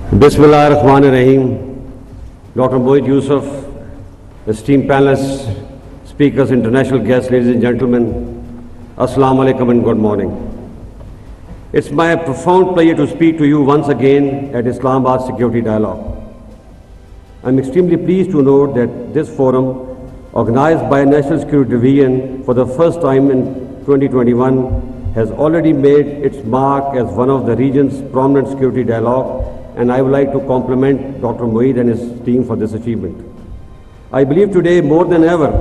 Bismillahirrahmanirrahim. Dr. Moeed Yusuf, esteemed panelists, speakers, international guests, ladies and gentlemen, Assalamu alaikum and good morning. It's my profound pleasure to speak to you once again at Islamabad Security Dialogue. I'm extremely pleased to note that this forum, organized by National Security Division for the first time in 2021, has already made its mark as one of the region's prominent security dialogue, and I would like to compliment Dr. Moeed and his team for this achievement. I believe today more than ever,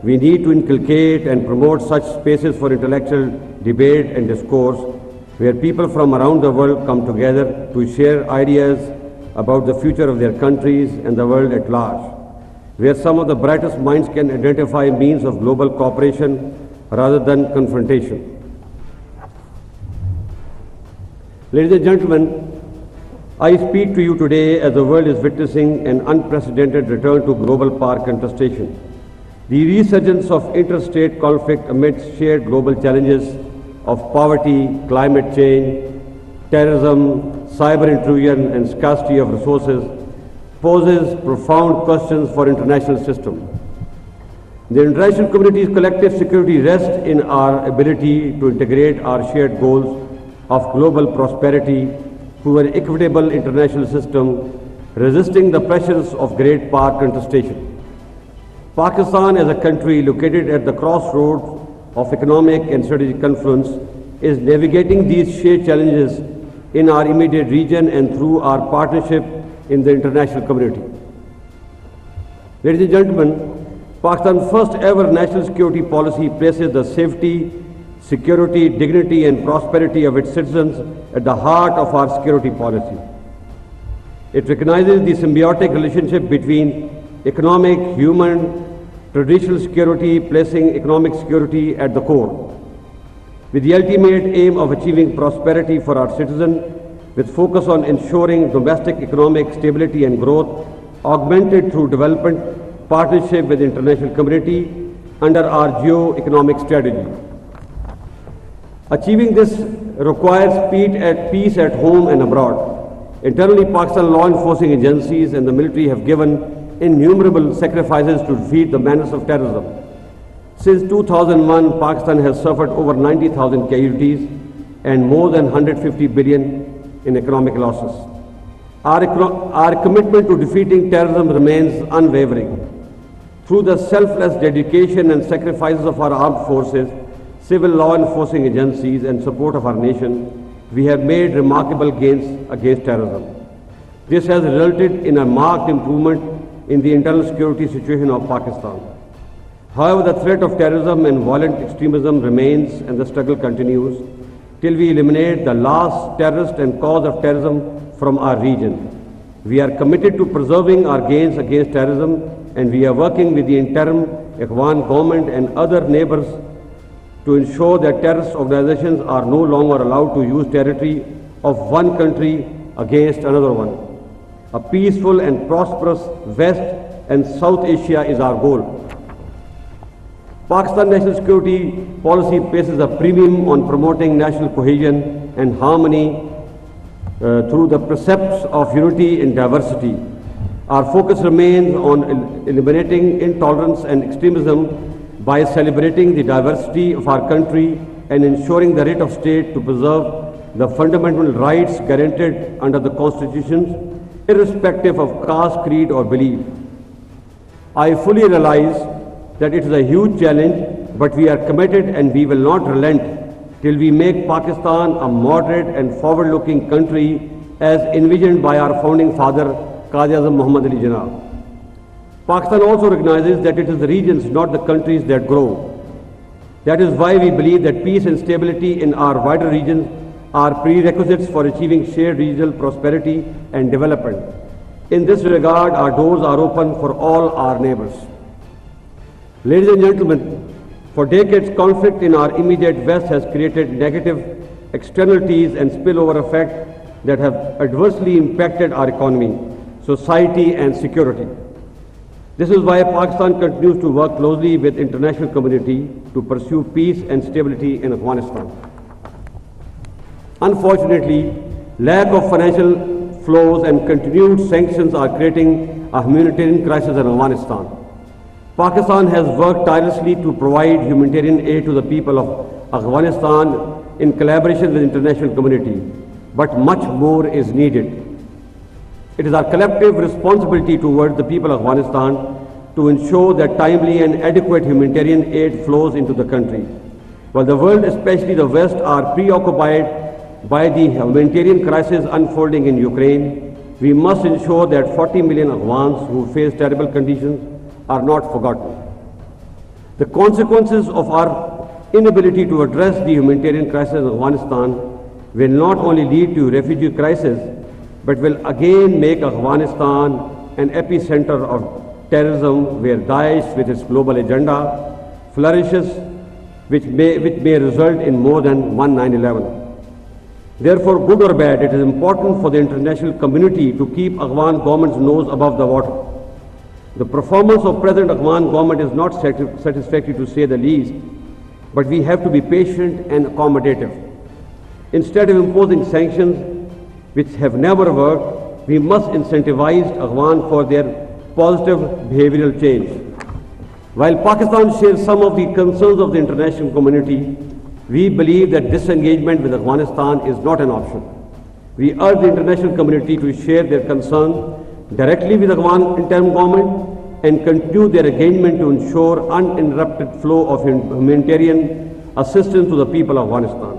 we need to inculcate and promote such spaces for intellectual debate and discourse where people from around the world come together to share ideas about the future of their countries and the world at large, where some of the brightest minds can identify means of global cooperation rather than confrontation. Ladies and gentlemen, I speak to you today as the world is witnessing an unprecedented return to global power contestation. The resurgence of interstate conflict amidst shared global challenges of poverty, climate change, terrorism, cyber intrusion, and scarcity of resources poses profound questions for international system. The international community's collective security rests in our ability to integrate our shared goals of global prosperity through an equitable international system, resisting the pressures of great power contestation. Pakistan, as a country located at the crossroads of economic and strategic confluence, is navigating these shared challenges in our immediate region and through our partnership in the international community. Ladies and gentlemen, Pakistan's first ever national security policy places the safety, security, dignity, and prosperity of its citizens at the heart of our security policy. It recognizes the symbiotic relationship between economic, human, traditional security, placing economic security at the core, with the ultimate aim of achieving prosperity for our citizens, with focus on ensuring domestic economic stability and growth, augmented through development partnership with the international community under our geo-economic strategy. Achieving this requires peace at home and abroad. Internally, Pakistan law enforcing agencies and the military have given innumerable sacrifices to defeat the menace of terrorism. Since 2001, Pakistan has suffered over 90,000 casualties and more than 150 billion in economic losses. Our commitment to defeating terrorism remains unwavering. Through the selfless dedication and sacrifices of our armed forces, civil law enforcing agencies, and support of our nation, we have made remarkable gains against terrorism. This has resulted in a marked improvement in the internal security situation of Pakistan. However, the threat of terrorism and violent extremism remains and the struggle continues till we eliminate the last terrorist and cause of terrorism from our region. We are committed to preserving our gains against terrorism, and we are working with the interim Ikhwan government and other neighbors to ensure that terrorist organizations are no longer allowed to use territory of one country against another one. A peaceful and prosperous West and South Asia is our goal. Pakistan national security policy places a premium on promoting national cohesion and harmony through the precepts of unity in diversity. Our focus remains on eliminating intolerance and extremism by celebrating the diversity of our country and ensuring the right of state to preserve the fundamental rights guaranteed under the constitutions, irrespective of caste, creed, or belief. I fully realize that it is a huge challenge, but we are committed and we will not relent till we make Pakistan a moderate and forward-looking country as envisioned by our founding father, Qazi-Azam Muhammad Ali Jinnah. Pakistan also recognizes that it is the regions, not the countries, that grow. That is why we believe that peace and stability in our wider regions are prerequisites for achieving shared regional prosperity and development. In this regard, our doors are open for all our neighbors. Ladies and gentlemen, for decades, conflict in our immediate West has created negative externalities and spillover effects that have adversely impacted our economy, society, and security. This is why Pakistan continues to work closely with the international community to pursue peace and stability in Afghanistan. Unfortunately, lack of financial flows and continued sanctions are creating a humanitarian crisis in Afghanistan. Pakistan has worked tirelessly to provide humanitarian aid to the people of Afghanistan in collaboration with the international community, but much more is needed. It is our collective responsibility towards the people of Afghanistan to ensure that timely and adequate humanitarian aid flows into the country. While the world, especially the West, are preoccupied by the humanitarian crisis unfolding in Ukraine, we must ensure that 40 million Afghans who face terrible conditions are not forgotten. The consequences of our inability to address the humanitarian crisis in Afghanistan will not only lead to refugee crisis, but will again make Afghanistan an epicenter of terrorism where Daesh with its global agenda flourishes, which may result in more than one 9/11. Therefore, good or bad, it is important for the international community to keep Afghan government's nose above the water. The performance of present Afghan government is not satisfactory to say the least, but we have to be patient and accommodative. Instead of imposing sanctions which have never worked, we must incentivize Afghan for their positive behavioral change. While Pakistan shares some of the concerns of the international community, we believe that disengagement with Afghanistan is not an option. We urge the international community to share their concerns directly with the Afghan interim government and continue their engagement to ensure uninterrupted flow of humanitarian assistance to the people of Afghanistan.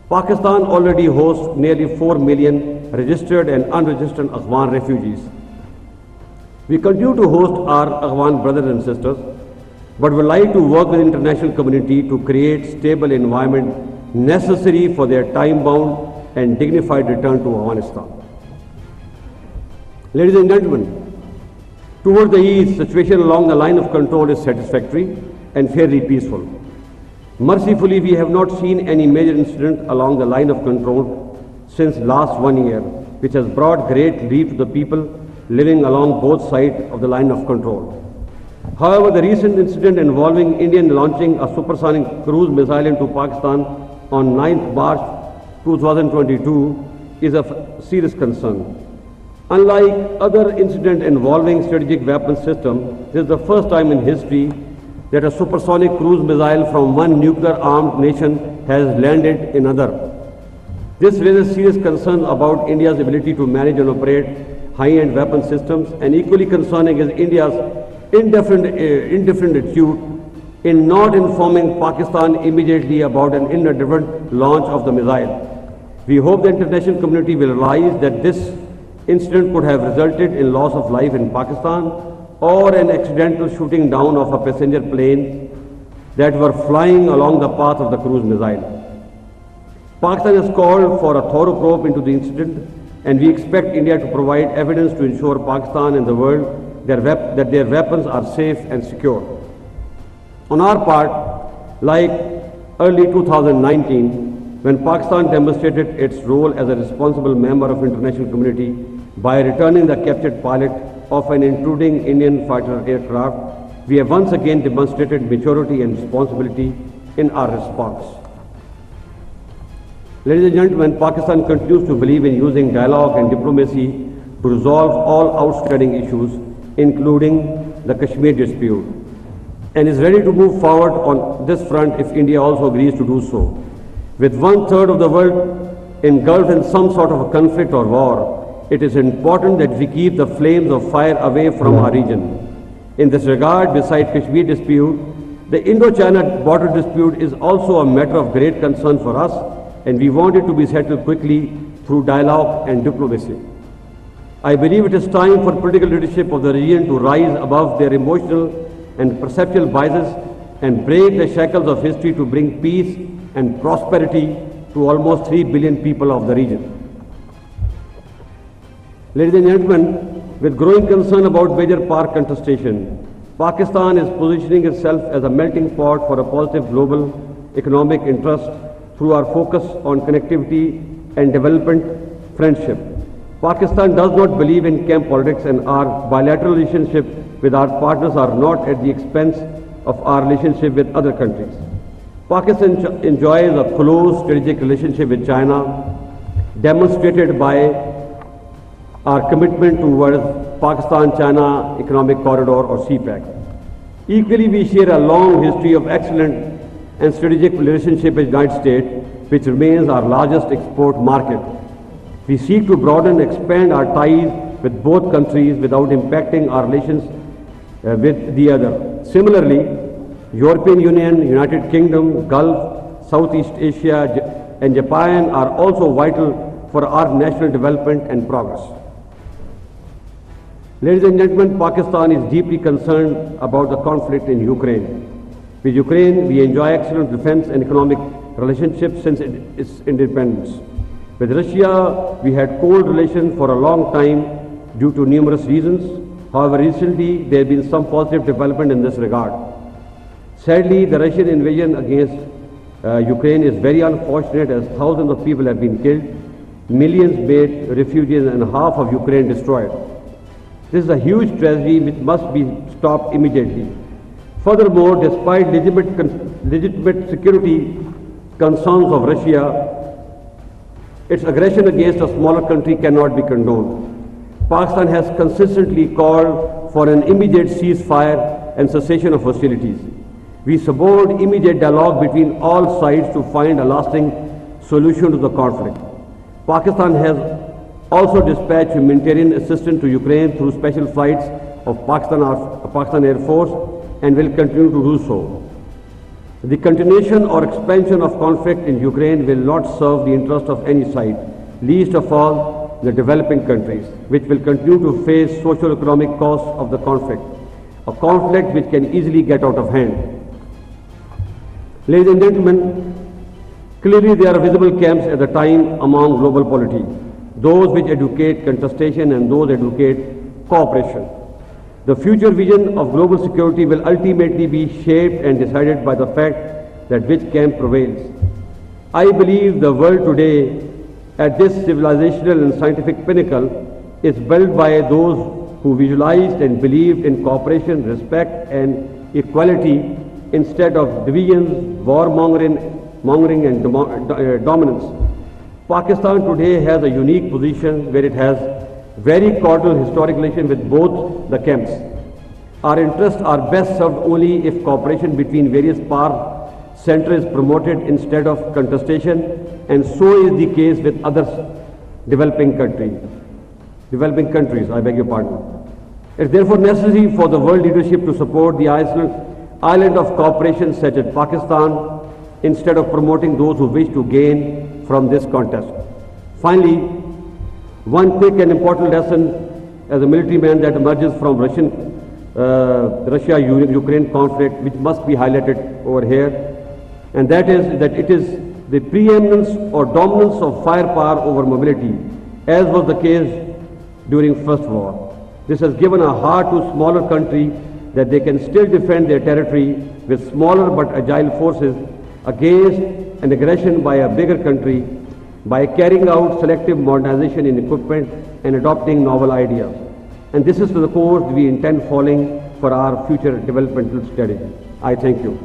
Pakistan already hosts nearly 4 million registered and unregistered Afghan refugees. We continue to host our Afghan brothers and sisters, but would like to work with the international community to create stable environment necessary for their time-bound and dignified return to Afghanistan. Ladies and gentlemen, toward the east, situation along the line of control is satisfactory and fairly peaceful. Mercifully, we have not seen any major incident along the line of control since last 1 year, which has brought great relief to the people living along both sides of the line of control. However, the recent incident involving Indian launching a supersonic cruise missile into Pakistan on 9th March 2022 is of serious concern. Unlike other incidents involving strategic weapon system, this is the first time in history that a supersonic cruise missile from one nuclear-armed nation has landed in another. This raises serious concerns about India's ability to manage and operate high-end weapon systems, and equally concerning is India's indifferent attitude in not informing Pakistan immediately about an inadvertent launch of the missile. We hope the international community will realize that this incident could have resulted in loss of life in Pakistan or an accidental shooting down of a passenger plane that were flying along the path of the cruise missile. Pakistan has called for a thorough probe into the incident, and we expect India to provide evidence to ensure Pakistan and the world that their weapons are safe and secure. On our part, like early 2019, when Pakistan demonstrated its role as a responsible member of international community by returning the captured pilot of an intruding Indian fighter aircraft, we have once again demonstrated maturity and responsibility in our response. Ladies and gentlemen, Pakistan continues to believe in using dialogue and diplomacy to resolve all outstanding issues, including the Kashmir dispute, and is ready to move forward on this front if India also agrees to do so. With 1/3 of the world engulfed in some sort of a conflict or war, it is important that we keep the flames of fire away from our region. In this regard, besides Kashmir dispute, the Indo-China border dispute is also a matter of great concern for us, and we want it to be settled quickly through dialogue and diplomacy. I believe it is time for political leadership of the region to rise above their emotional and perceptual biases and break the shackles of history to bring peace and prosperity to almost 3 billion people of the region. Ladies and gentlemen, with growing concern about major park contestation, Pakistan is positioning itself as a melting pot for a positive global economic interest through our focus on connectivity and development friendship. Pakistan does not believe in camp politics, and our bilateral relationship with our partners are not at the expense of our relationship with other countries. Pakistan enjoys a close strategic relationship with China, demonstrated by our commitment towards Pakistan-China Economic Corridor or CPEC. Equally, we share a long history of excellent and strategic relationship with the United States, which remains our largest export market. We seek to broaden and expand our ties with both countries without impacting our relations with the other. Similarly, European Union, United Kingdom, Gulf, Southeast Asia and Japan are also vital for our national development and progress. Ladies and gentlemen, Pakistan is deeply concerned about the conflict in Ukraine. With Ukraine, we enjoy excellent defense and economic relationships since its independence. With Russia, we had cold relations for a long time due to numerous reasons. However, recently there have been some positive development in this regard. Sadly, the Russian invasion against Ukraine is very unfortunate as thousands of people have been killed, millions made refugees and half of Ukraine destroyed. This is a huge tragedy which must be stopped immediately. Furthermore, despite legitimate security concerns of Russia, its aggression against a smaller country cannot be condoned. Pakistan has consistently called for an immediate ceasefire and cessation of hostilities. We support immediate dialogue between all sides to find a lasting solution to the conflict. Pakistan has also dispatched humanitarian assistance to Ukraine through special flights of Pakistan Air Force and will continue to do so. The continuation or expansion of conflict in Ukraine will not serve the interest of any side, least of all the developing countries, which will continue to face socio-economic costs of the conflict, a conflict which can easily get out of hand. Ladies and gentlemen, clearly there are visible camps at the time among global polity, those which advocate contestation and those advocate cooperation. The future vision of global security will ultimately be shaped and decided by the fact that which camp prevails. I believe the world today, at this civilizational and scientific pinnacle, is built by those who visualized and believed in cooperation, respect and equality instead of divisions, warmongering and dominance. Pakistan today has a unique position where it has very cordial historic relation with both the camps. Our interests are best served only if cooperation between various power centers is promoted instead of contestation, and so is the case with other developing countries. I beg your pardon. It is therefore necessary for the world leadership to support the island of cooperation such as Pakistan instead of promoting those who wish to gain from this contest. Finally, one quick and important lesson as a military man that emerges from Russia-Ukraine conflict, which must be highlighted over here, and that is that it is the preeminence or dominance of firepower over mobility, as was the case during First War. This has given a heart to smaller country that they can still defend their territory with smaller but agile forces against an aggression by a bigger country by carrying out selective modernization in equipment and adopting novel ideas. And this is the course we intend following for our future developmental strategy. I thank you.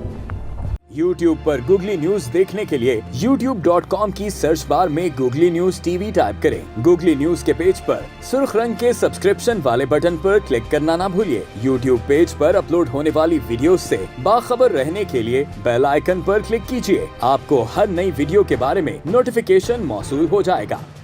YouTube पर Googly News देखने के लिए youtube.com की search bar में Googly News TV type करें। Googly News के page पर सुर्ख रंग के सब्सक्रिप्शन वाले बटन पर क्लिक करना ना भूलिए। YouTube पेज पर अपलोड होने वाली वीडियोस से बाखबर रहने के लिए बेल आइकन पर क्लिक कीजिए। आपको हर नई वीडियो के बारे में नोटिफिकेशन मौसूल हो जाएगा।